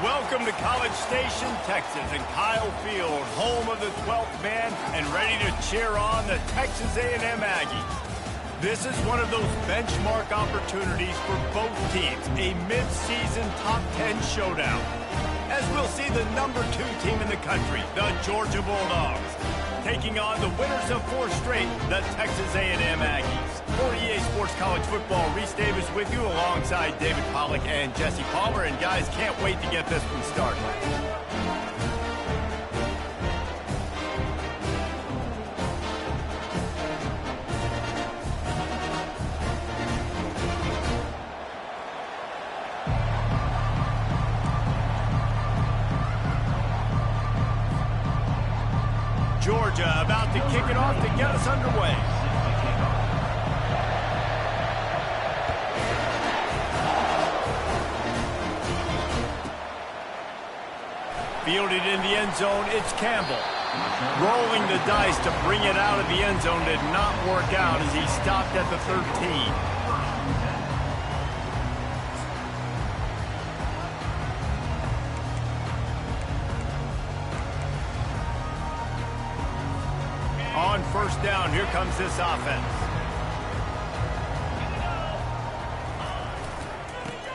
Welcome to College Station, Texas, and Kyle Field, home of the 12th man, and ready to cheer on the Texas A&M Aggies. This is one of those benchmark opportunities for both teams, a mid-season top 10 showdown. As we'll see the number 2 team in the country, the Georgia Bulldogs, taking on the winners of 4 straight, the Texas A&M Aggies. For EA Sports College Football, Reese Davis with you alongside David Pollack and Jesse Palmer. And guys, can't wait to get this one started. Georgia about to kick it off to get us underway. Fielded in the end zone, it's Campbell. Rolling the dice to bring it out of the end zone did not work out as he stopped at the 13. On first down, here comes this offense.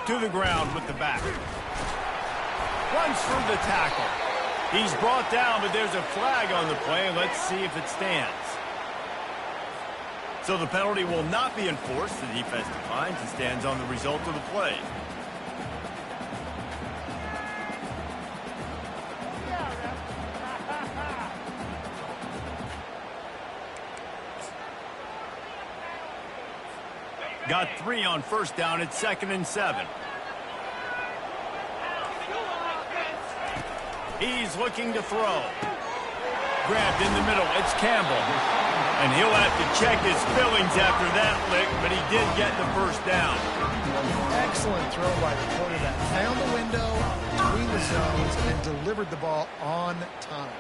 To the ground with the back. Runs through the tackle. He's brought down, but there's a flag on the play. Let's see if it stands. So the penalty will not be enforced. The defense declines and stands on the result of the play. Got 3 on first down. It's 2nd and 7. He's looking to throw. Grabbed in the middle. It's Campbell. And he'll have to check his fillings after that lick, but he did get the first down. Excellent throw by the quarterback. Found the window between the zones and delivered the ball on time.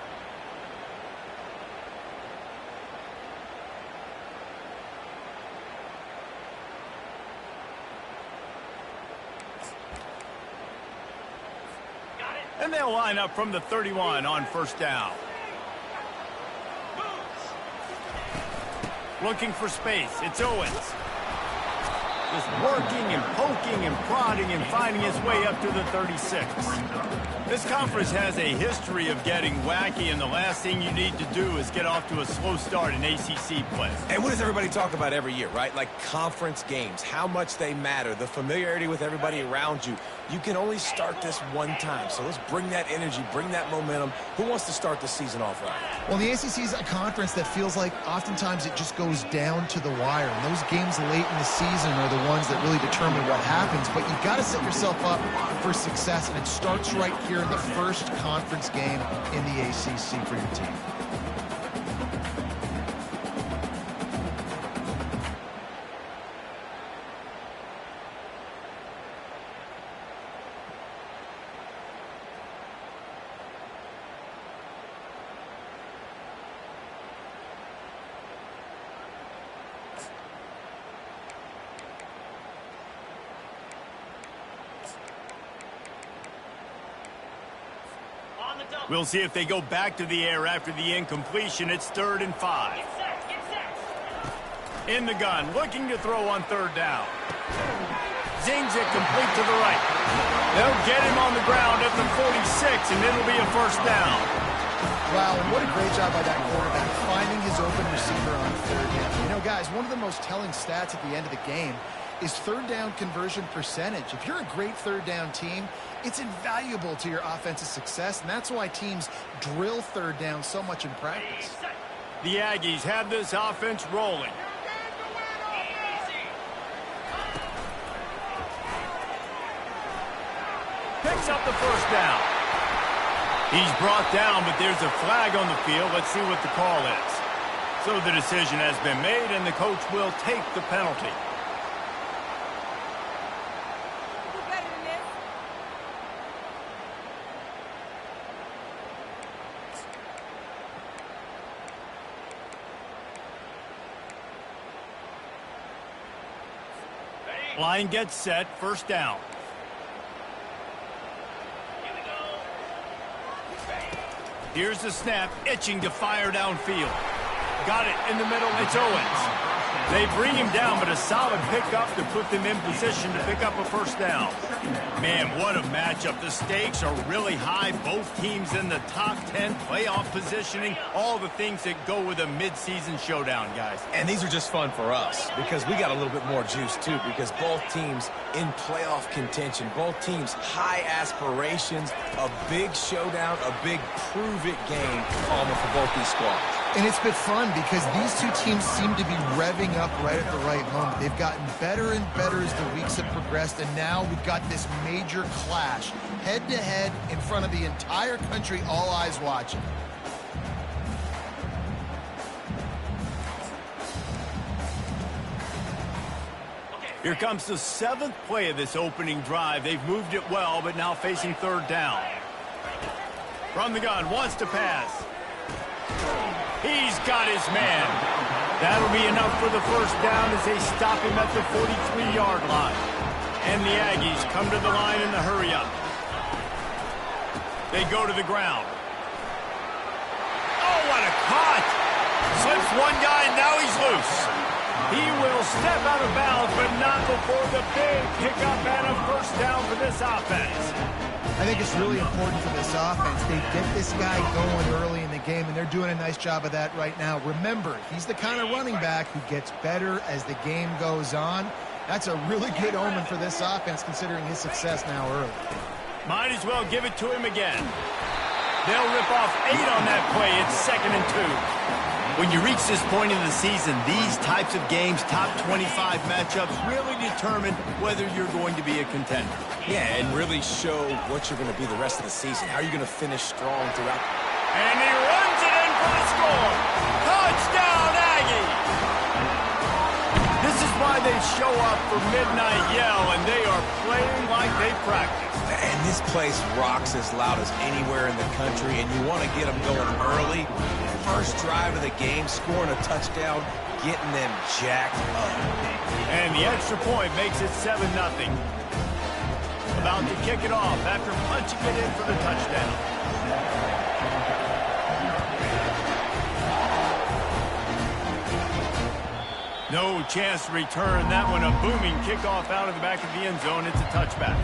And they'll line up from the 31 on first down. Looking for space. It's Owens. Just working and poking and prodding and finding his way up to the 36. This conference has a history of getting wacky, and the last thing you need to do is get off to a slow start in ACC play. And what does everybody talk about every year, right? Like conference games, how much they matter, the familiarity with everybody around you. You can only start this one time, so let's bring that energy, bring that momentum. Who wants to start the season off right? Well, the ACC is a conference that feels like oftentimes it just goes down to the wire. And those games late in the season are the ones that really determine what happens. But you've got to set yourself up for success, and it starts right here in the first conference game in the ACC for your team. We'll see if they go back to the air after the incompletion. It's 3rd and 5. In the gun, looking to throw on 3rd down. Zings it complete to the right. They'll get him on the ground at the 46, and it'll be a first down. Wow, and what a great job by that quarterback, finding his open receiver on 3rd down. You know, guys, one of the most telling stats at the end of the game is 3rd down conversion percentage. If you're a great 3rd down team, it's invaluable to your offensive success, and that's why teams drill 3rd down so much in practice. The Aggies have this offense rolling. Picks up the first down. He's brought down, but there's a flag on the field. Let's see what the call is. So the decision has been made, and the coach will take the penalty. Line gets set, first down. Here's the snap, itching to fire downfield. Got it in the middle, it's Owens. They bring him down, but a solid pickup to put them in position to pick up a first down. Man, what a matchup. The stakes are really high. Both teams in the top 10, playoff positioning, all the things that go with a midseason showdown, guys. And these are just fun for us because we got a little bit more juice, too, because both teams in playoff contention, both teams high aspirations, a big showdown, a big prove-it game almost for both these squads. And it's been fun because these two teams seem to be revving up right at the right moment. They've gotten better and better as the weeks have progressed, and now we've got this major clash, head-to-head in front of the entire country, all eyes watching. Here comes the 7th play of this opening drive. They've moved it well, but now facing third down. From the gun, wants to pass. He's got his man. That'll be enough for the first down as they stop him at the 43-yard line. And the Aggies come to the line in the hurry-up. They go to the ground. Oh, what a cut! Slips one guy, and now he's loose. He will step out of bounds, but not before the big pickup and a first down for this offense. I think it's really important for this offense. They get this guy going early in the game, and they're doing a nice job of that right now. Remember, he's the kind of running back who gets better as the game goes on. That's a really good omen for this offense, considering his success now early. Might as well give it to him again. They'll rip off 8 on that play. It's 2nd and 2. When you reach this point in the season, these types of games, top 25 matchups, really determine whether you're going to be a contender. Yeah, and really show what you're going to be the rest of the season. How are you going to finish strong throughout? And he runs it in for the score. Touchdown, Aggie! This is why they show up for midnight yell, and they are playing like they practice. And this place rocks as loud as anywhere in the country, and you want to get them going early. First drive of the game, scoring a touchdown, getting them jacked up. And the extra point makes it 7-0. About to kick it off after punching it in for the touchdown. No chance to return that one. A booming kickoff out of the back of the end zone. It's a touchback.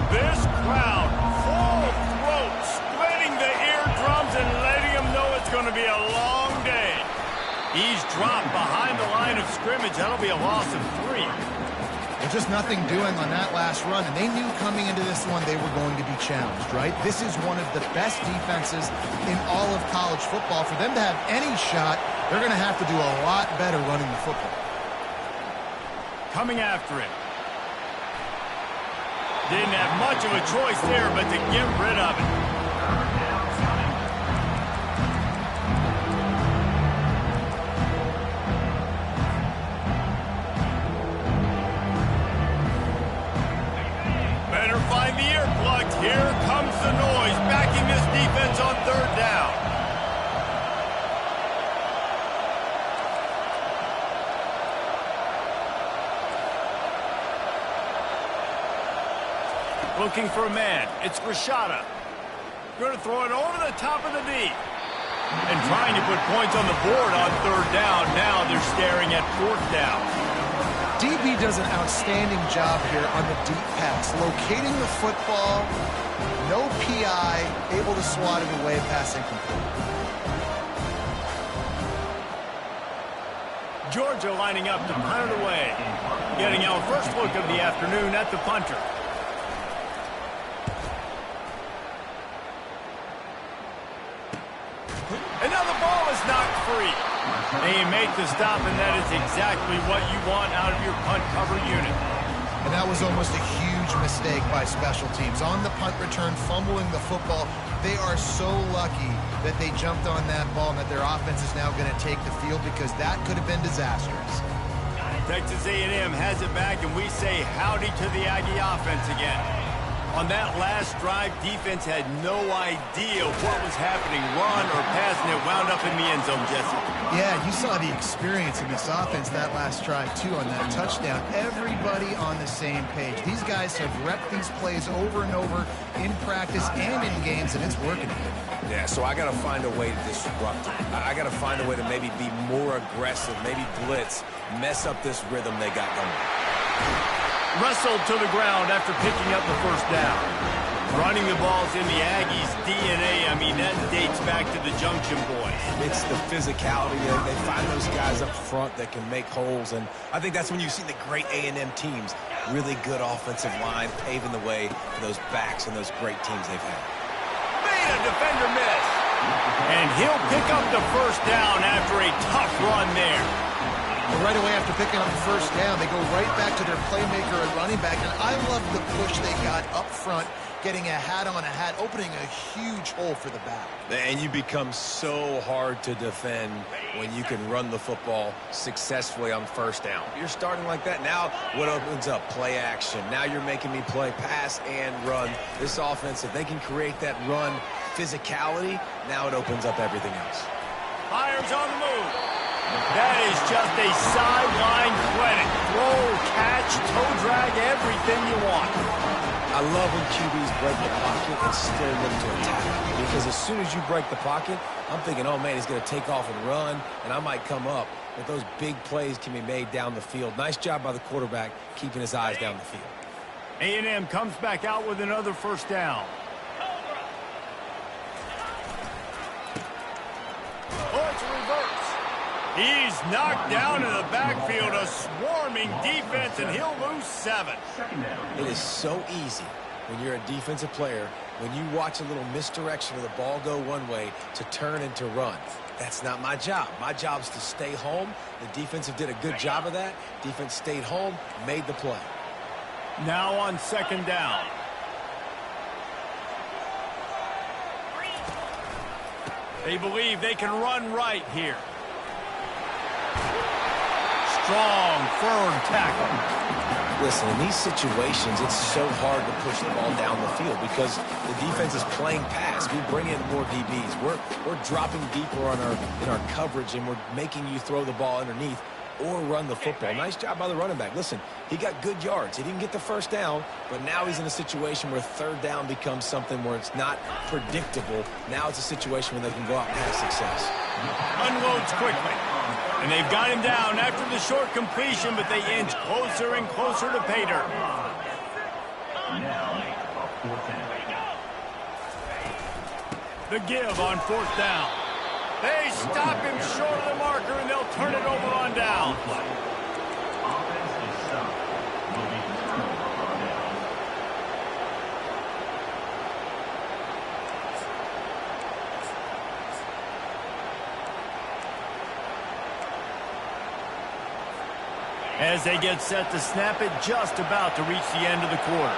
This crowd, full throat, splitting the eardrums and letting them know it's going to be a long day. He's dropped behind the line of scrimmage. That'll be a loss of 3. There's just nothing doing on that last run, and they knew coming into this one they were going to be challenged, right? This is one of the best defenses in all of college football. For them to have any shot, they're going to have to do a lot better running the football. Coming after it. Didn't have much of a choice there, but to get rid of it. Better find the earplugs. Here comes the noise, backing this defense on third down. Looking for a man. It's Rashada. Going to throw it over the top of the D. And trying to put points on the board on third down. Now they're staring at fourth down. DB does an outstanding job here on the deep pass. Locating the football, no PI, able to swat it away, pass incomplete. Georgia lining up to punt it away. Getting our first look of the afternoon at the punter. And now the ball is knocked free. They make the stop, and that is exactly what you want out of your punt cover unit. And that was almost a huge mistake by special teams. On the punt return, fumbling the football, they are so lucky that they jumped on that ball and that their offense is now going to take the field because that could have been disastrous. Texas A&M has it back, and we say howdy to the Aggie offense again. On that last drive, defense had no idea what was happening, run or pass, and it wound up in the end zone, Jesse. Yeah, you saw the experience in this offense that last drive, too, on that touchdown. Everybody on the same page. These guys have repped these plays over and over in practice and in games, and it's working. Yeah, so I got to find a way to disrupt it. I got to find a way to maybe be more aggressive, maybe blitz, mess up this rhythm they got going. Wrestled to the ground after picking up the first down. Running the ball's in the Aggies' DNA. I mean, that dates back to the Junction Boys. It's the physicality. They find those guys up front that can make holes, and I think that's when you see the great A&M teams. Really good offensive line paving the way for those backs and those great teams they've had. Made a defender miss. And he'll pick up the first down after a tough run there. But right away after picking up the first down, they go right back to their playmaker at running back. And I love the push they got up front, getting a hat on a hat, opening a huge hole for the back. And you become so hard to defend when you can run the football successfully on first down. You're starting like that. Now what opens up? Play action. Now you're making me play pass and run. This offense, if they can create that run physicality, now it opens up everything else. Fires on the move. That is just a sideline clinic. Throw, catch, toe drag, everything you want. I love when QBs break the pocket and still look to attack. Because as soon as you break the pocket, I'm thinking, oh, man, he's going to take off and run, and I might come up. But those big plays can be made down the field. Nice job by the quarterback keeping his eyes down the field. A&M comes back out with another first down. Oh, it's a reverse. He's knocked down in the backfield, a swarming defense, and he'll lose 7. It is so easy when you're a defensive player, when you watch a little misdirection of the ball go one way, to turn and to run. That's not my job. My job is to stay home. The defensive did a good job of that. Defense stayed home, made the play. Now on second down. They believe they can run right here. Strong, firm tackle. Listen, in these situations, it's so hard to push the ball down the field because the defense is playing pass. We bring in more DBs. We're dropping deeper in our coverage, and we're making you throw the ball underneath or run the football. Nice job by the running back. Listen, he got good yards. He didn't get the first down, but now he's in a situation where third down becomes something where it's not predictable. Now it's a situation where they can go out and have success. Unloads quickly. And they've got him down after the short completion, but they inch closer and closer to pay dirt. The give on fourth down. They stop him short of the marker, and they'll turn it over on down. As they get set to snap it, just about to reach the end of the quarter.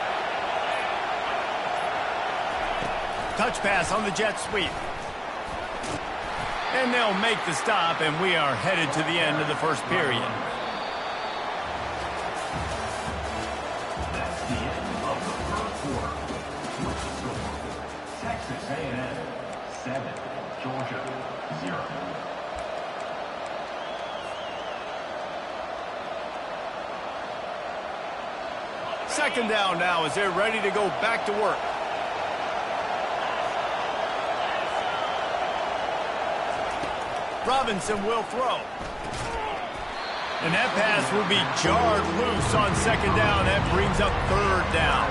Touch pass on the jet sweep. And they'll make the stop, and we are headed to the end of the first period. That's the end of the first quarter. With the score, Texas A&M 7, Georgia 0. Second down now as they're ready to go back to work. Robinson will throw. And that pass will be jarred loose on second down. That brings up third down.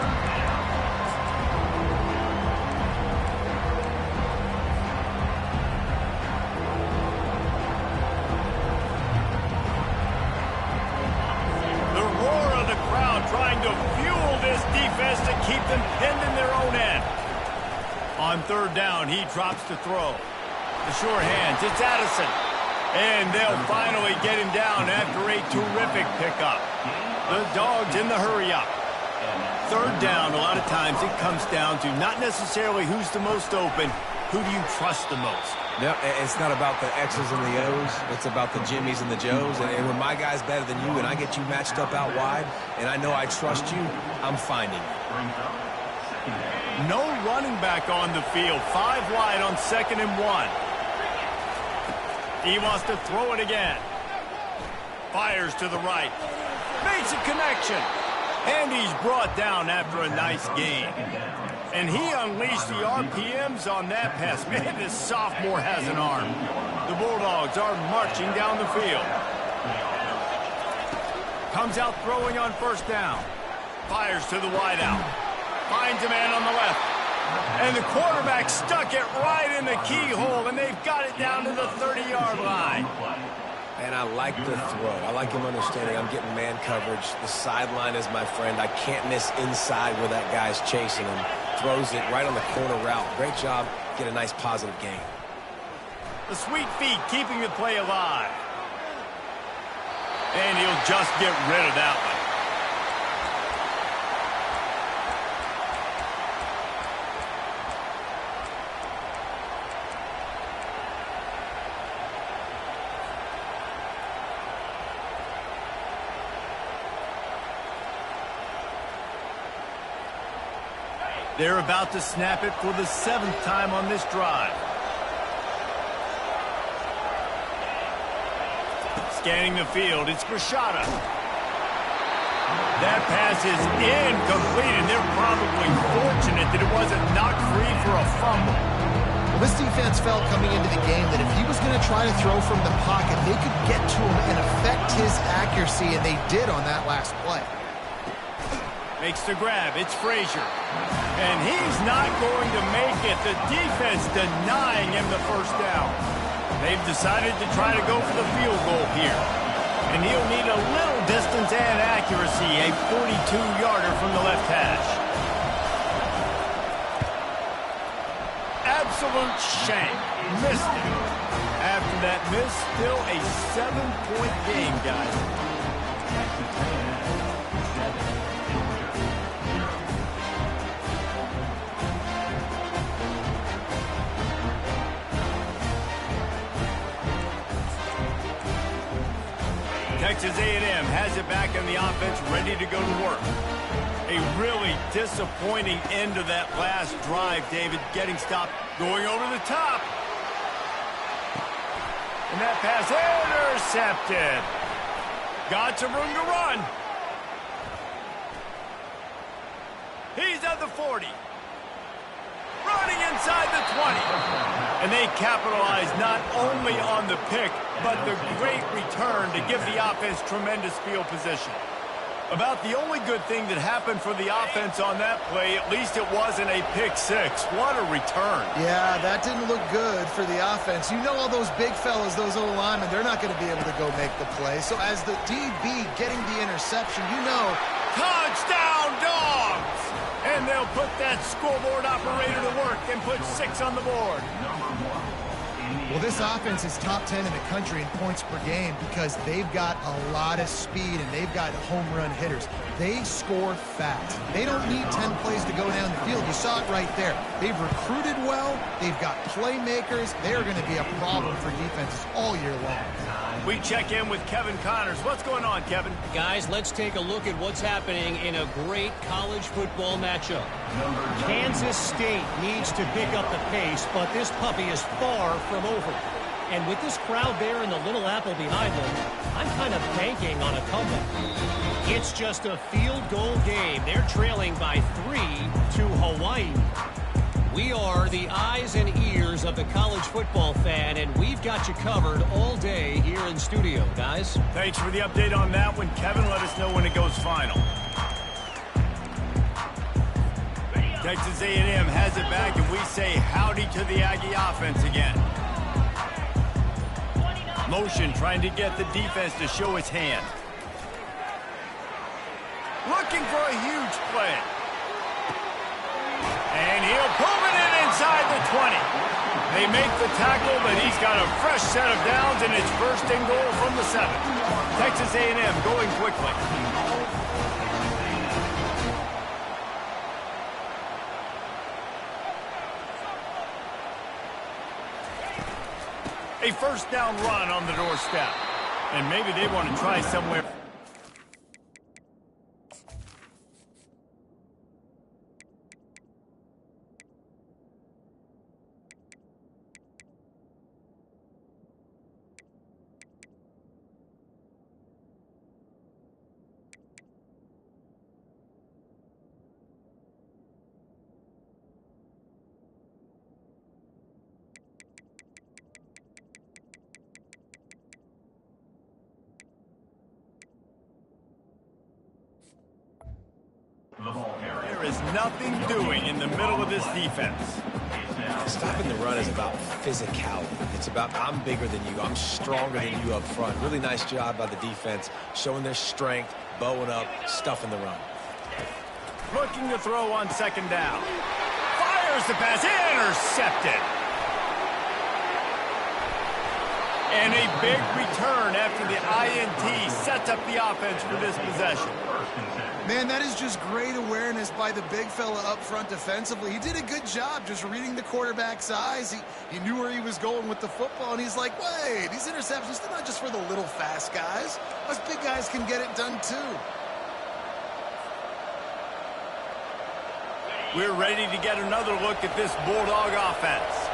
The roar of the crowd trying to fuel this defense to keep them pinned in their own end. On third down, he drops to throw. The sure hands, it's Addison. And they'll finally get him down after a terrific pickup. The Dogs in the hurry-up. Third down, a lot of times it comes down to not necessarily who's the most open, who do you trust the most? No, it's not about the X's and the O's. It's about the Jimmies and the Joes. And when my guy's better than you and I get you matched up out wide and I know I trust you, I'm finding you. No running back on the field. 5 wide on 2nd and 1. He wants to throw it again. Fires to the right. Makes a connection. And he's brought down after a nice gain. And he unleashed the RPMs on that pass. Man, this sophomore has an arm. The Bulldogs are marching down the field. Comes out throwing on 1st down. Fires to the wideout. Finds a man on the left. And the quarterback stuck it right in the keyhole, and they've got it down to the 30-yard line. And I like the throw. I like him understanding I'm getting man coverage. The sideline is my friend. I can't miss inside where that guy's chasing him. Throws it right on the corner route. Great job. Get a nice positive gain. The sweet feet keeping the play alive. And he'll just get rid of that one. They're about to snap it for the 7th time on this drive. Scanning the field, it's Rashada. That pass is incomplete, and they're probably fortunate that it wasn't knocked free for a fumble. Well, this defense felt coming into the game that if he was going to try to throw from the pocket, they could get to him and affect his accuracy, and they did on that last play. Makes the grab. It's Frazier. And he's not going to make it. The defense denying him the 1st down. They've decided to try to go for the field goal here. And he'll need a little distance and accuracy. A 42-yarder from the left hash. Absolute shame. Missed it. After that miss, still a 7-point game, guys. Texas A&M has it back in the offense, ready to go to work. A really disappointing end to that last drive, David. Getting stopped, going over the top. And that pass intercepted. Got some room to run. He's at the 40. Running inside the 20. And they capitalize not only on the pick, but the great return to give the offense tremendous field position. About the only good thing that happened for the offense on that play, at least it wasn't a pick 6. What a return. Yeah, that didn't look good for the offense. You know all those big fellas, those old linemen, they're not going to be able to go make the play. So as the DB getting the interception, you know, touchdown Dogs! And they'll put that scoreboard operator to work and put 6 on the board. Well, this offense is top 10 in the country in points per game because they've got a lot of speed and they've got home run hitters. They score fast. They don't need 10 plays to go down the field. You saw it right there. They've recruited well. They've got playmakers. They're going to be a problem for defenses all year long. We check in with Kevin Connors. What's going on, Kevin? Guys, let's take a look at what's happening in a great college football matchup. Kansas State needs to pick up the pace, but this puppy is far from over. And with this crowd there in the Little Apple behind them, I'm kind of banking on a comeback. It's just a field goal game. They're trailing by 3 to Hawaii. We are the eyes and ears of the college football fan, and we've got you covered all day here in studio, guys. Thanks for the update on that one, Kevin. Let us know when it goes final. Texas A&M has it back, and we say howdy to the Aggie offense again. Motion trying to get the defense to show its hand. Looking for a huge play. And he'll prove it in inside the 20. They make the tackle, but he's got a fresh set of downs, and it's 1st and goal from the 7. Texas A&M going quickly. A 1st down run on the doorstep. And maybe they want to try somewhere. There is nothing doing in the middle of this defense. Stopping the run is about physicality. It's about I'm bigger than you, I'm stronger than you up front. Really nice job by the defense, showing their strength, bowing up, stuffing the run. Looking to throw on second down. Fires the pass, intercepted. And a big return after the INT sets up the offense for this possession. Man, that is just great awareness by the big fella up front defensively. He did a good job just reading the quarterback's eyes. He knew where he was going with the football, and he's like, wait, these interceptions, they're not just for the little fast guys. Us big guys can get it done too. We're ready to get another look at this Bulldog offense.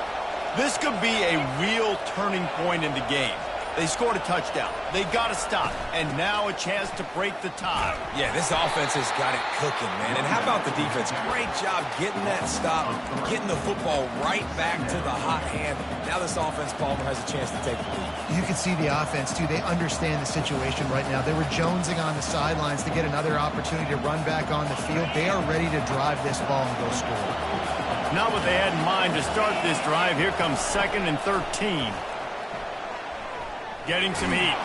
This could be a real turning point in the game. They scored a touchdown. They got to stop. And now a chance to break the tie. Yeah, this offense has got it cooking, man. And how about the defense? Great job getting that stop, getting the football right back to the hot hand. Now this offense, Palmer, has a chance to take the lead. You can see the offense, too. They understand the situation right now. They were jonesing on the sidelines to get another opportunity to run back on the field. They are ready to drive this ball and go score. Not what they had in mind to start this drive. Here comes 2nd and 13. Getting some heat.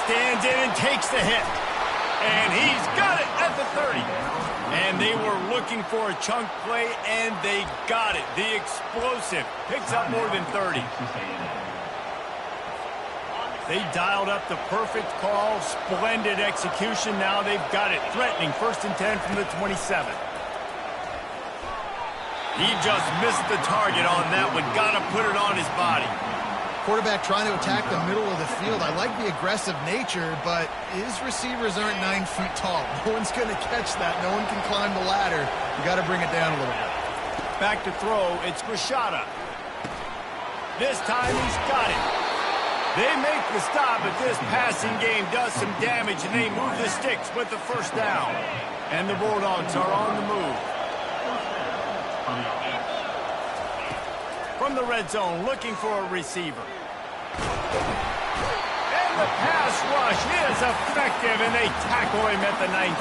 Stands in and takes the hit. And he's got it at the 30. And they were looking for a chunk play, and they got it. The explosive picks up more than 30. They dialed up the perfect call. Splendid execution. Now they've got it. Threatening 1st and 10 from the 27. He just missed the target on that one. Got to put it on his body. Quarterback trying to attack the middle of the field. I like the aggressive nature, but his receivers aren't 9 feet tall. No one's going to catch that. No one can climb the ladder. You got to bring it down a little bit. Back to throw. It's Ncaa. This time he's got it. They make the stop, but this passing game does some damage, and they move the sticks with the 1st down. And the Bulldogs are on the move. From the red zone, looking for a receiver. And the pass rush is effective, and they tackle him at the 19.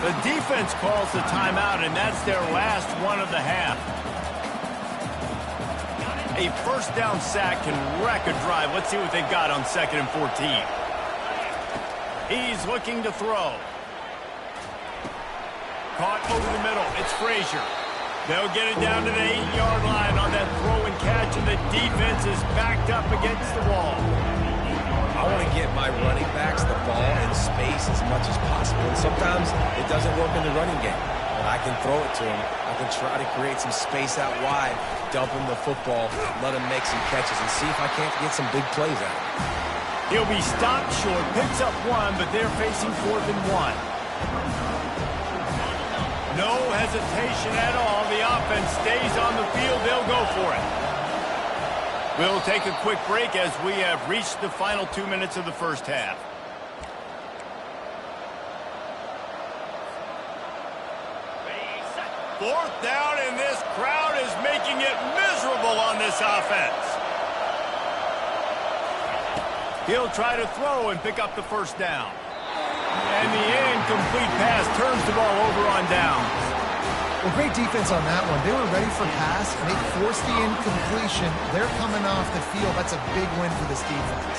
The defense calls the timeout, and that's their last one of the half. A 1st down sack can wreck a drive. Let's see what they've got on 2nd and 14. He's looking to throw. Caught over the middle. It's Frazier. They'll get it down to the 8-yard line on that throw and catch, and the defense is backed up against the wall. I want to get my running backs the ball in space as much as possible. And sometimes it doesn't work in the running game. But I can throw it to him. I can try to create some space out wide, dump him the football, let him make some catches, and see if I can't get some big plays out of him. He'll be stopped short, picks up 1, but they're facing 4th and 1. No hesitation at all. The offense stays on the field. They'll go for it. We'll take a quick break as we have reached the final 2 minutes of the 1st half. Fourth down, and this crowd is making it miserable on this offense. He'll try to throw and pick up the 1st down. And the incomplete pass turns the ball over on downs. Well, great defense on that one. They were ready for pass, and they forced the incompletion. They're coming off the field. That's a big win for this defense.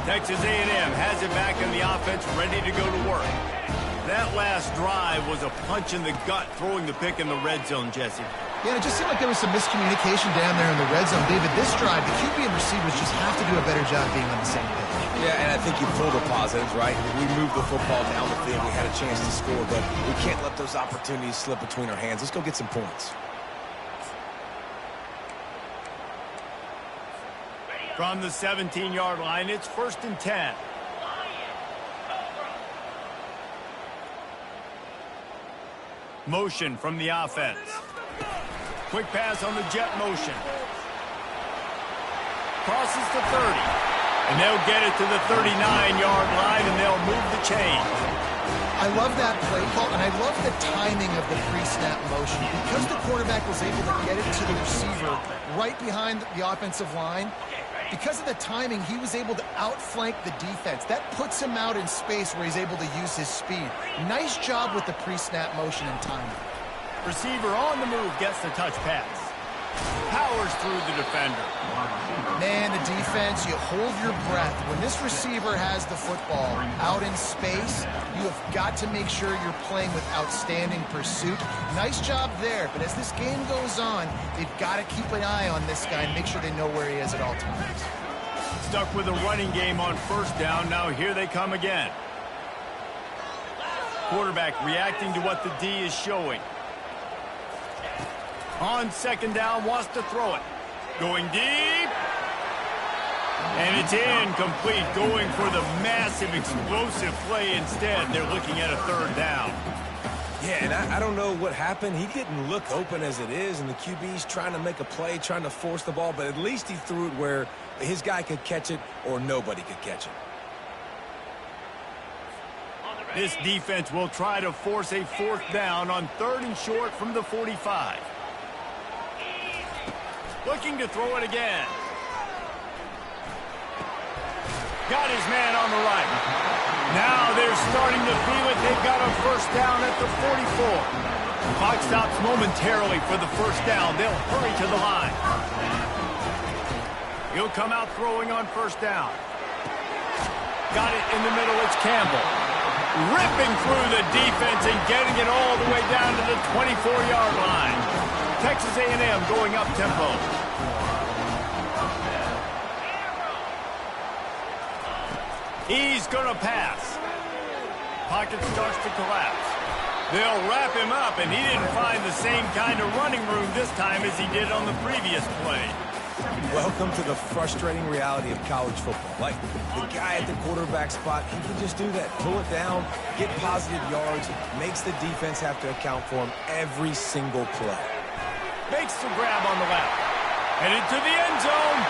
Texas A&M has it back in the offense, ready to go to work. That last drive was a punch in the gut, throwing the pick in the red zone, Jesse. Yeah, it just seemed like there was some miscommunication down there in the red zone. David, this drive, the QB and receivers just have to do a better job being on the same page. Yeah, and I think you pull the positives, right? We moved the football down the field. We had a chance to score, but we can't let those opportunities slip between our hands. Let's go get some points. From the 17-yard line, it's 1st and 10. Motion from the offense. Quick pass on the jet motion. Crosses the 30. And they'll get it to the 39-yard line, and they'll move the chain. I love that play call, and I love the timing of the pre-snap motion. Because the quarterback was able to get it to the receiver right behind the offensive line, Because of the timing, he was able to outflank the defense. That puts him out in space where he's able to use his speed. Nice job with the pre-snap motion and timing. Receiver on the move gets the touch pass. Powers through the defender. Man, the defense, you hold your breath. When this receiver has the football out in space, you have got to make sure you're playing with outstanding pursuit. Nice job there, but as this game goes on, they've got to keep an eye on this guy and make sure they know where he is at all times. Stuck with a running game on first down. Now here they come again. Quarterback reacting to what the D is showing. On second down, wants to throw it. Going deep. And it's incomplete. Going for the massive, explosive play instead. They're looking at a third down. Yeah, and I don't know what happened. He didn't look open as it is, and the QB's trying to make a play, trying to force the ball, but at least he threw it where his guy could catch it or nobody could catch it. This defense will try to force a fourth down on 3rd and short from the 45. Looking to throw it again. Got his man on the right. Now they're starting to feel it. They've got a first down at the 44. Clock stops momentarily for the first down. They'll hurry to the line. He'll come out throwing on first down. Got it in the middle. It's Campbell. Ripping through the defense and getting it all the way down to the 24-yard line. Texas A&M going up tempo. He's going to pass. Pocket starts to collapse. They'll wrap him up, and he didn't find the same kind of running room this time as he did on the previous play. Welcome to the frustrating reality of college football. Like, the guy at the quarterback spot, he can just do that. Pull it down, get positive yards, makes the defense have to account for him every single play. Makes the grab on the left. Headed to the end zone.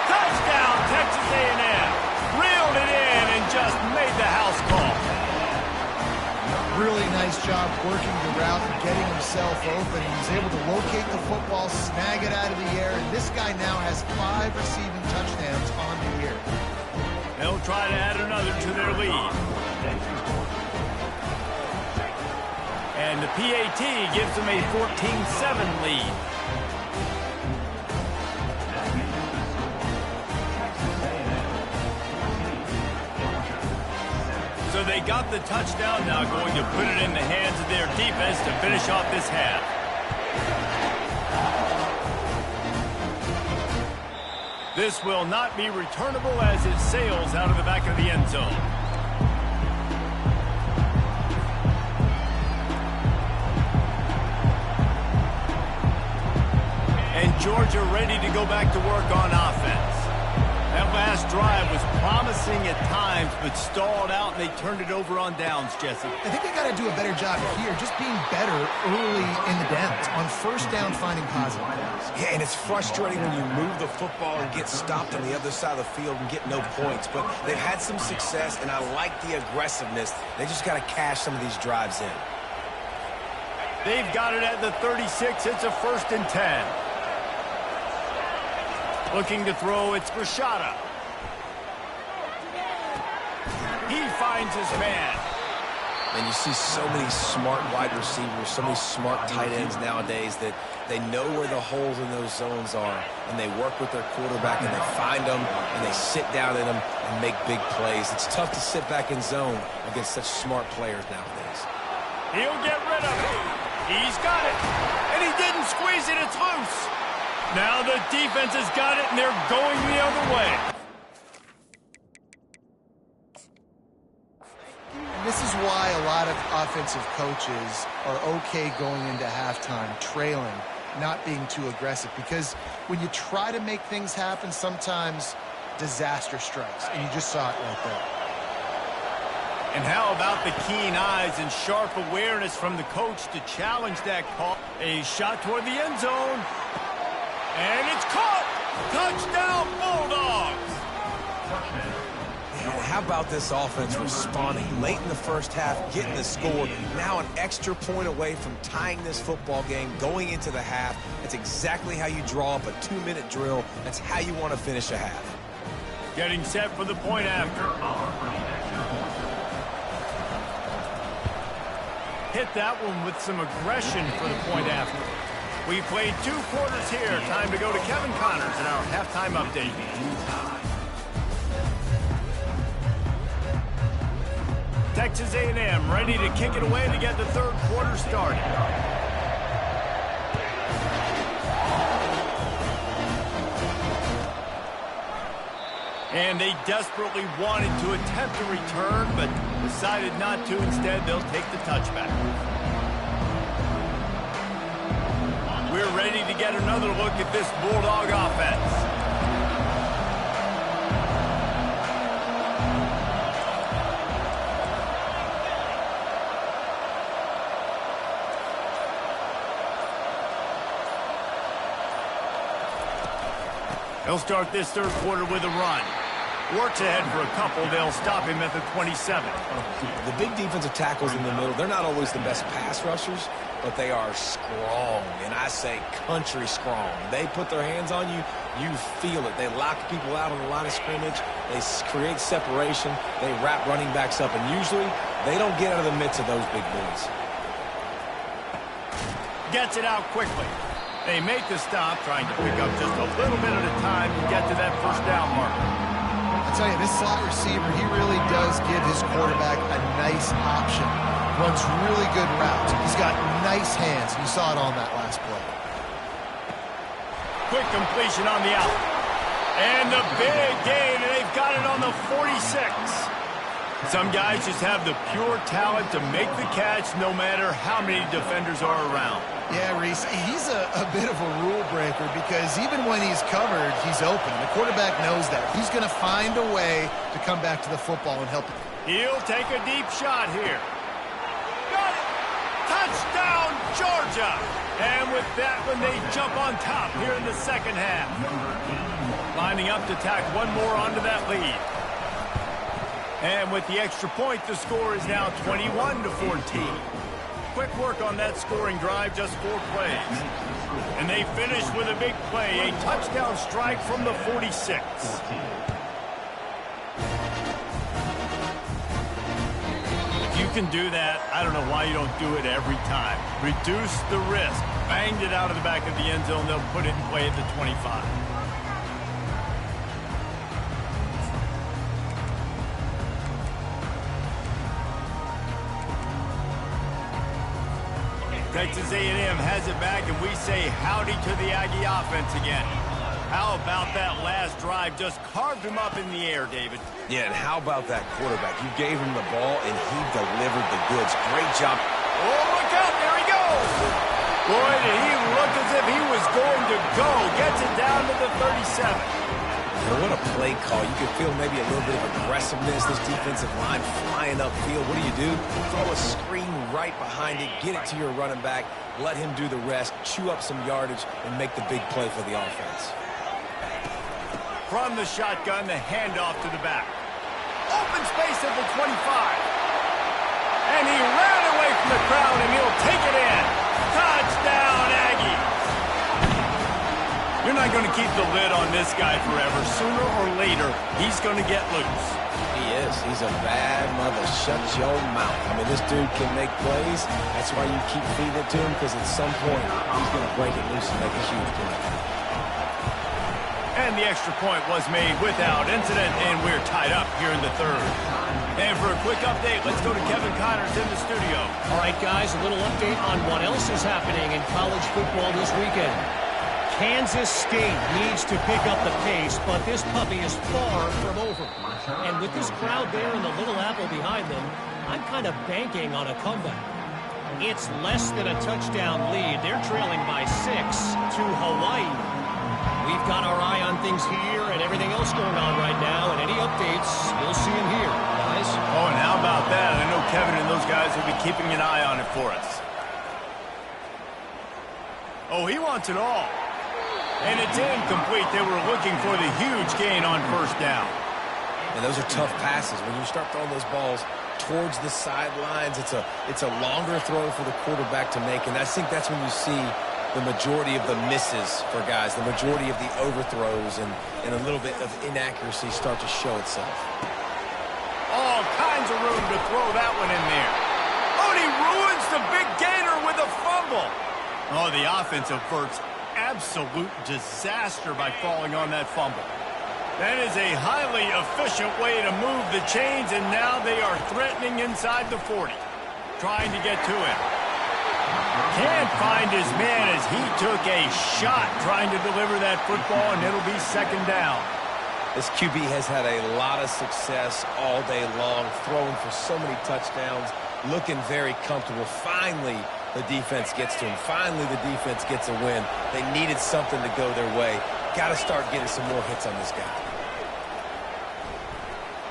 Touchdown, Texas A&M. Reeled it in and just made the house call. Really nice job working the route and getting himself open. He was able to locate the football, snag it out of the air, and this guy now has 5 receiving touchdowns on the year. They'll try to add another to their lead. And the PAT gives them a 14-7 lead. So they got the touchdown, now going to put it in the hands of their defense to finish off this half. This will not be returnable as it sails out of the back of the end zone. And Georgia ready to go back to work on offense. That last drive was promising at times, but stalled out, and they turned it over on downs, Jesse. I think they got to do a better job here, just being better early in the downs. On first down, finding positive plays. Yeah, and it's frustrating when you move the football and get stopped on the other side of the field and get no points. But they've had some success, and I like the aggressiveness. They just got to cash some of these drives in. They've got it at the 36. It's a 1st and 10. Looking to throw, it's Rashada. He finds his man. And you see so many smart wide receivers, so many smart tight ends nowadays that they know where the holes in those zones are, and they work with their quarterback, and they find them, and they sit down in them and make big plays. It's tough to sit back in zone against such smart players nowadays. He'll get rid of it. He's got it. And he didn't squeeze it. It's loose. Now the defense has got it, and they're going the other way. And this is why a lot of offensive coaches are okay going into halftime, trailing, not being too aggressive. Because when you try to make things happen, sometimes disaster strikes, and you just saw it right there. And how about the keen eyes and sharp awareness from the coach to challenge that call? A shot toward the end zone. And it's caught! Touchdown, Bulldogs! And how about this offense responding late in the first half, getting the score, now an extra point away from tying this football game, going into the half. That's exactly how you draw up a 2-minute drill. That's how you want to finish a half. Getting set for the point after. Hit that one with some aggression for the point after. We played 2 quarters here. Time to go to Kevin Connors in our halftime update. Texas A&M ready to kick it away to get the 3rd quarter started. And they desperately wanted to attempt a return, but decided not to. Instead, they'll take the touchback. We're ready to get another look at this Bulldog offense. They'll start this 3rd quarter with a run. Works ahead for a couple. They'll stop him at the 27. The big defensive tackles in the middle, they're not always the best pass rushers, but they are strong, and I say country strong. They put their hands on you, you feel it. They lock people out on the line of scrimmage. They create separation. They wrap running backs up, and usually they don't get out of the midst of those big boys. Gets it out quickly. They make the stop, trying to pick up just a little bit at a time to get to that 1st down marker. I tell you, this slot receiver, he really does give his quarterback a nice option. Runs really good routes. He's got nice hands. You saw it on that last play. Quick completion on the out. And the big gain, and they've got it on the 46. Some guys just have the pure talent to make the catch no matter how many defenders are around. Yeah, Reese, he's a bit of a rule breaker because even when he's covered, he's open. The quarterback knows that. He's going to find a way to come back to the football and help him. He'll take a deep shot here. Got it! Touchdown, Georgia! And with that one, they jump on top here in the 2nd half. Lining up to tack one more onto that lead. And with the extra point, the score is now 21-14. Quick work on that scoring drive, just 4 plays. And they finish with a big play, a touchdown strike from the 46. If you can do that, I don't know why you don't do it every time. Reduce the risk. Banged it out of the back of the end zone. They'll put it in play at the 25. Texas A&M has it back, and we say howdy to the Aggie offense again. How about that last drive? Just carved him up in the air, David. Yeah, and how about that quarterback? You gave him the ball, and he delivered the goods. Great job. Oh, look out. There he goes. Boy, did he look as if he was going to go. Gets it down to the 37. And what a play call. You could feel maybe a little bit of aggressiveness. This defensive line flying upfield. What do? Throw a screen right behind it. Get it to your running back. Let him do the rest. Chew up some yardage and make the big play for the offense. From the shotgun, the handoff to the back. Open space at the 25. And he ran away from the crowd, and he'll take it in. Touchdown, Aggie. You're not going to keep the lid on this guy forever. Sooner or later, he's going to get loose. He is. He's a bad mother. Shut your mouth. I mean, this dude can make plays. That's why you keep feeding it to him, because at some point, he's going to break it loose and make a huge play. And the extra point was made without incident, and we're tied up here in the 3rd. And for a quick update, let's go to Kevin Connors in the studio. All right, guys, a little update on what else is happening in college football this weekend. Kansas State needs to pick up the pace, but this puppy is far from over. And with this crowd there and the Little Apple behind them, I'm kind of banking on a comeback. It's less than a touchdown lead. They're trailing by 6 to Hawaii. We've got our eye on things here and everything else going on right now, and any updates, you'll see them here, guys. Oh, and how about that? I know Kevin and those guys will be keeping an eye on it for us. Oh, he wants it all. And it's incomplete. They were looking for the huge gain on 1st down. And those are tough passes. When you start throwing those balls towards the sidelines, it's a longer throw for the quarterback to make. And I think that's when you see the majority of the misses for guys, the majority of the overthrows, and a little bit of inaccuracy start to show itself. All kinds of room to throw that one in there. Oh, and he ruins the big gainer with a fumble. Oh, the offense averts absolute disaster by falling on that fumble. That is a highly efficient way to move the chains, and now they are threatening inside the 40. Trying to get to him. Can't find his man as he took a shot trying to deliver that football, and it'll be second down. This QB has had a lot of success all day long, throwing for so many touchdowns, looking very comfortable. Finally, the defense gets to him. Finally, the defense gets a win. They needed something to go their way. Got to start getting some more hits on this guy.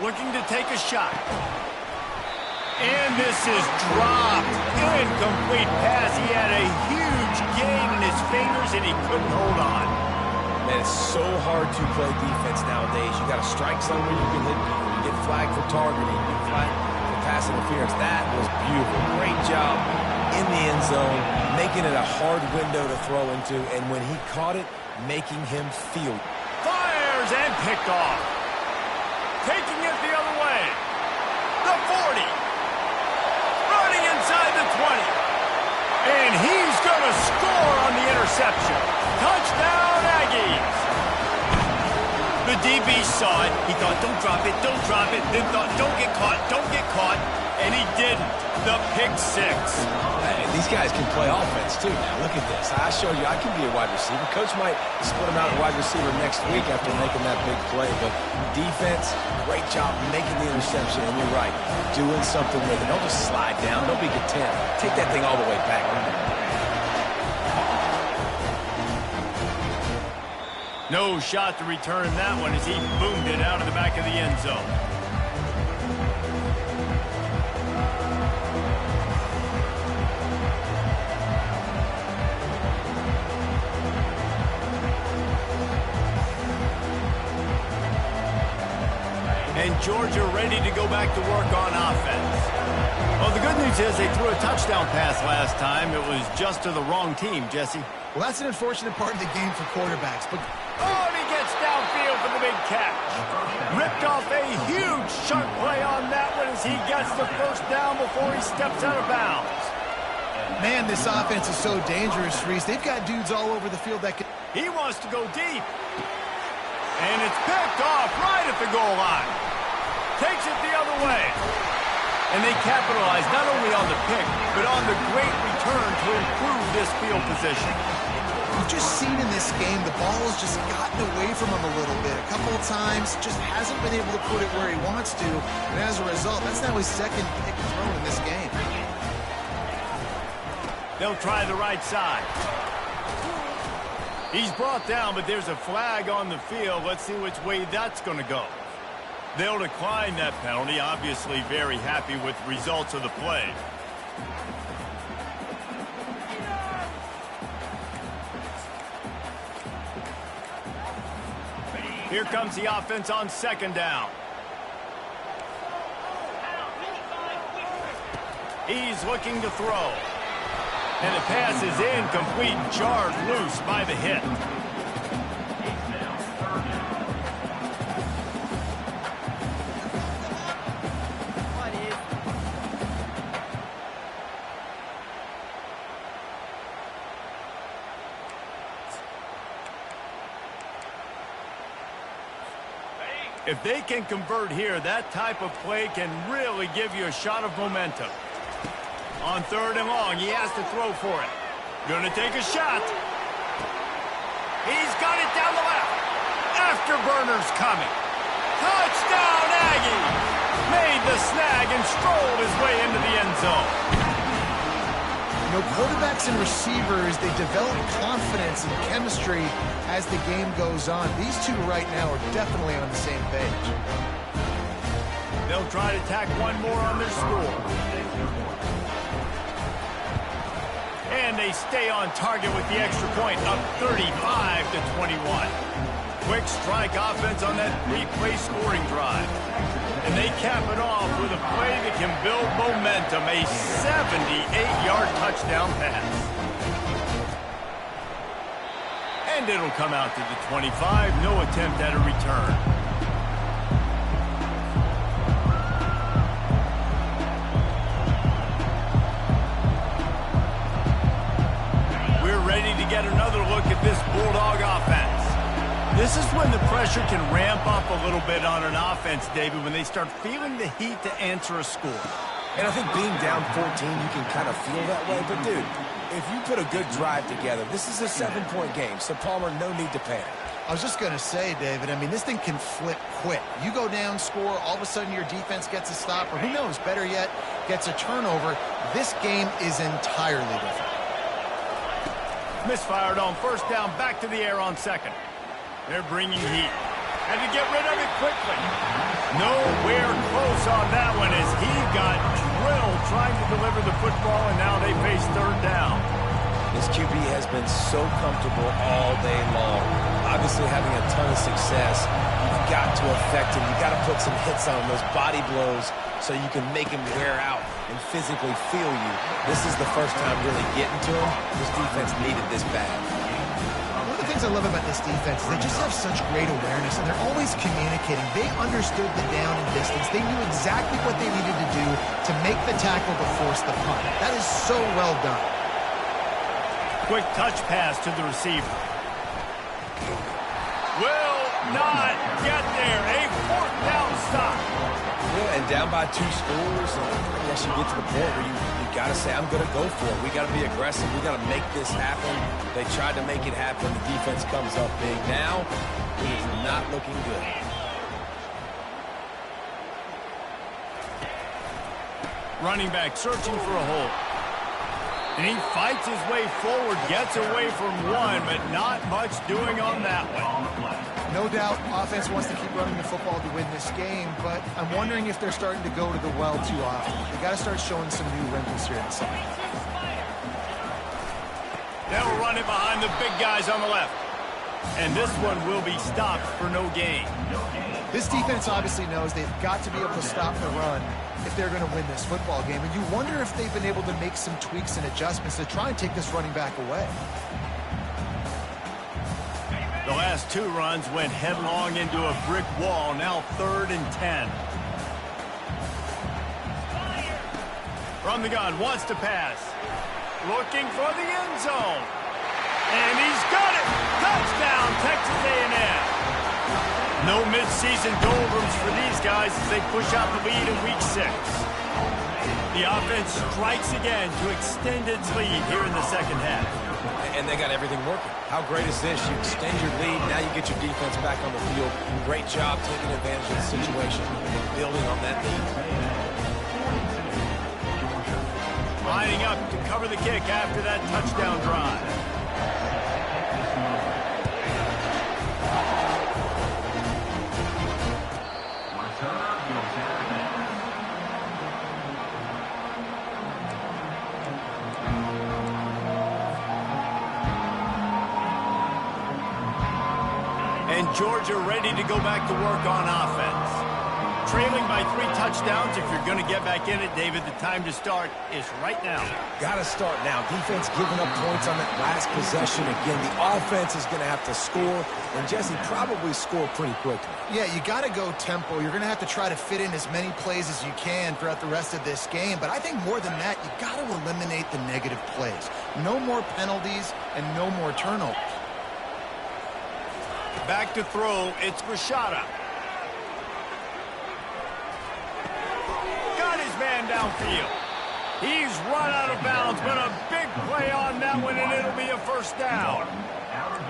Looking to take a shot. And this is dropped. Incomplete pass. He had a huge gain in his fingers, and he couldn't hold on. Man, it's so hard to play defense nowadays. You got to strike somewhere you can hit people. You get flagged for targeting. You get flagged for pass interference. That was beautiful. Great job in the end zone, making it a hard window to throw into, and when he caught it, making him feel. Fires and picked off. Taking it the other way. The 40. Running inside the 20. And he's going to score on the interception. Touchdown, Aggies. The DB saw it. He thought, don't drop it, don't drop it. Then thought, don't get caught, don't get caught. And he didn't. The pick six. Hey, these guys can play offense, too, now. Look at this. I showed you I can be a wide receiver. Coach might split him out at wide receiver next week after making that big play. But defense, great job making the interception. And you're right, doing something with it. Don't just slide down. Don't be content. Take that thing all the way back. No shot to return that one as he boomed it out of the back of the end zone. And Georgia ready to go back to work on offense. Well, the good news is they threw a touchdown pass last time. It was just to the wrong team, Jesse. Well, that's an unfortunate part of the game for quarterbacks. But oh, and he gets downfield for the big catch. Ripped off a huge sharp play on that one as he gets the first down before he steps out of bounds. Man, this offense is so dangerous, Reese. They've got dudes all over the field that can... He wants to go deep. And it's picked off right at the goal line. Takes it the other way. And they capitalize not only on the pick, but on the great return to improve this field position. We've just seen in this game the ball has just gotten away from him a little bit. A couple of times, just hasn't been able to put it where he wants to. And as a result, that's now his second pick throw in this game. They'll try the right side. He's brought down, but there's a flag on the field. Let's see which way that's going to go. They'll decline that penalty, obviously very happy with the results of the play. Here comes the offense on second down. He's looking to throw. And the pass is incomplete, jarred loose by the hit. If they can convert here, that type of play can really give you a shot of momentum. On third and long, he has to throw for it. Gonna take a shot. He's got it down the left. Afterburner's coming. Touchdown, Aggie! Made the snag and strolled his way into the end zone. You know, quarterbacks and receivers, they develop confidence and chemistry as the game goes on. These two right now are definitely on the same page. They'll try to tack one more on their score. And they stay on target with the extra point, up 35-21. Quick strike offense on that three-play scoring drive. And they cap it off with a play that can build momentum, a 78-yard touchdown pass. And it'll come out to the 25. No attempt at a return. We're ready to get another look at this Bulldog offense. This is when the pressure can ramp up a little bit on an offense, David, when they start feeling the heat to answer a score. And I think being down 14, you can kind of feel that way. But, dude, if you put a good drive together, this is a 7-point game. So, Palmer, no need to panic. I was just going to say, David, I mean, this thing can flip quick. You go down, score, all of a sudden your defense gets a stop, or who knows, better yet, gets a turnover. This game is entirely different. Misfired on first down, back to the air on second. They're bringing heat. Had to get rid of it quickly. Nowhere close on that one as he got drilled trying to deliver the football, and now they face third down. This QB has been so comfortable all day long. Obviously having a ton of success. You've got to affect him. You've got to put some hits on him, those body blows, so you can make him wear out and physically feel you. This is the first time really getting to him. This defense needed this bad. One of the things I love about this defense is they just have such great awareness, and they're always communicating. They understood the down and distance. They knew exactly what they needed to do to make the tackle to force the punt. That is so well done. Quick touch pass to the receiver. Will not get there. A fourth down stop. Yeah, and down by 2 scores, I guess you get to the point where you got to say, I'm going to go for it. We got to be aggressive. We got to make this happen. They tried to make it happen. The defense comes up big. Now, it is not looking good. Running back searching for a hole. And he fights his way forward, gets away from one, but not much doing on that one. No doubt, offense wants to keep running the football to win this game, but I'm wondering if they're starting to go to the well too often. They got to start showing some new wrinkles here in the second. They'll run it behind the big guys on the left. And this one will be stopped for no gain. This defense obviously knows they've got to be able to stop the run if they're going to win this football game. And you wonder if they've been able to make some tweaks and adjustments to try and take this running back away. The last 2 runs went headlong into a brick wall. Now 3rd and 10. From the gun, wants to pass. Looking for the end zone. And he's got it! Touchdown, Texas A&M. No midseason doldrums for these guys as they push out the lead in Week 6. The offense strikes again to extend its lead here in the second half. And they got everything working. How great is this? You extend your lead, now you get your defense back on the field. Great job taking advantage of the situation and building on that lead. Lining up to cover the kick after that touchdown drive. And Georgia ready to go back to work on offense. Trailing by 3 touchdowns. If you're going to get back in it, David, the time to start is right now. Got to start now. Defense giving up points on that last possession. Again, the offense is going to have to score, and Jesse probably score pretty quickly. Yeah, you got to go tempo. You're going to have to try to fit in as many plays as you can throughout the rest of this game. But I think more than that, you got to eliminate the negative plays. No more penalties and no more turnovers. Back to throw, it's Rashada. Got his man downfield. He's run out of bounds, but a big play on that one, and it'll be a first down.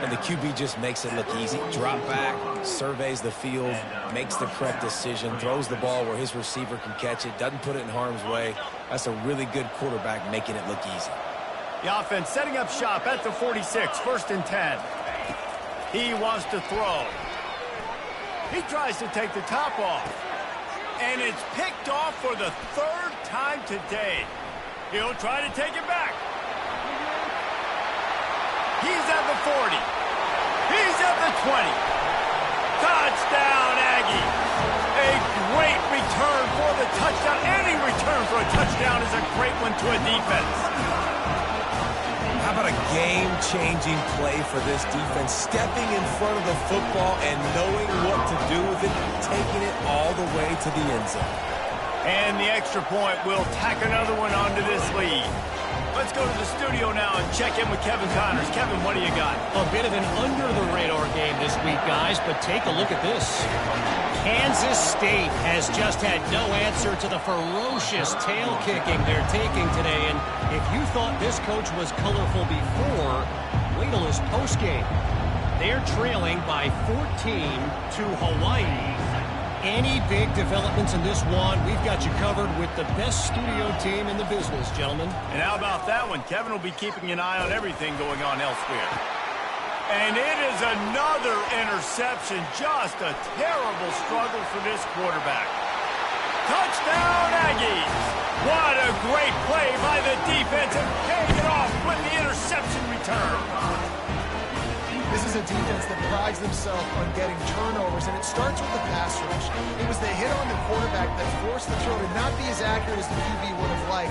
And the QB just makes it look easy. Drop back, surveys the field, makes the correct decision, throws the ball where his receiver can catch it, doesn't put it in harm's way. That's a really good quarterback making it look easy. The offense setting up shop at the 46, 1st and 10. He wants to throw. He tries to take the top off. And it's picked off for the 3rd time today. He'll try to take it back. He's at the 40. He's at the 20. Touchdown, Aggie. A great return for the touchdown. Any return for a touchdown is a great one to a defense. How about a game-changing play for this defense? Stepping in front of the football and knowing what to do with it, taking it all the way to the end zone. And the extra point will tack another one onto this lead. Let's go to the studio now and check in with Kevin Connors. Kevin, what do you got? A bit of an under-the-radar game this week, guys, but take a look at this. Kansas State has just had no answer to the ferocious tail kicking they're taking today. And if you thought this coach was colorful before, wait till his postgame. They're trailing by 14 to Hawaii. Any big developments in this one, we've got you covered with the best studio team in the business, gentlemen. And how about that one? Kevin will be keeping an eye on everything going on elsewhere. And it is another interception. Just a terrible struggle for this quarterback. Touchdown, Aggies! What a great play by the defense and paying it off with the interception return. This is a defense that prides themselves on getting turnovers, and it starts with the pass rush. It was the hit on the quarterback that forced the throw to not be as accurate as the QB would have liked.